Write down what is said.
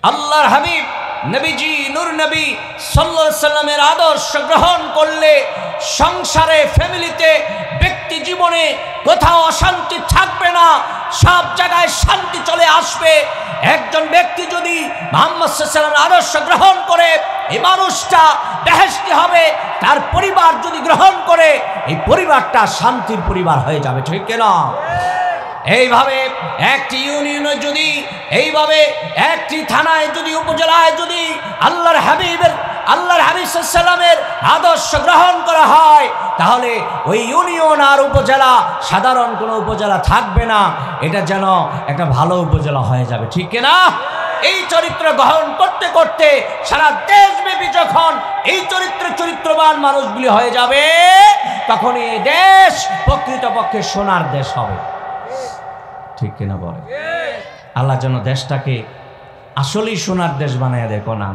আল্লাহর হাবিব নবীজি নূর নবী সাল্লাল্লাহু আলাইহি সাল্লামের আদর্শ গ্রহণ করলে সংসারে, ফ্যামিলিতে, ব্যক্তি জীবনে কোথাও অশান্তি থাকবে না, সব জায়গায় শান্তি চলে আসবে। একজন ব্যক্তি যদি মুহাম্মদ সাল্লাল্লাহু আলাইহি সাল্লামের আদর্শ গ্রহণ করে, এই মানুষটা বেহেশতি হবে। তার পরিবার যদি গ্রহণ করে, এই পরিবারটা শান্তির পরিবার হয়ে যাবে, ঠিক কিনা? এইভাবে একটি ইউনিয়নে যদি, এইভাবে একটি থানায় যদি, উপজেলায় যদি আল্লাহর হাবিব সাল্লাল্লাহু আলাইহি সাল্লামের আদর্শ গ্রহণ করা হয়, তাহলে ওই ইউনিয়ন আর উপজেলা সাধারণ কোনো উপজেলা থাকবে না, এটা যেন একটা ভালো উপজেলা হয়ে যাবে, ঠিক কিনা? এই চরিত্র গ্রহণ করতে করতে সারা দেশব্যাপী যখন এই চরিত্রবান মানুষগুলি হয়ে যাবে, তখন এই দেশ প্রকৃতপক্ষে সোনার দেশ হবে, ঠিক কিনা বলে? আল্লাহ যেন দেশটাকে আসলেই সোনার দেশ বানায় দেখো না।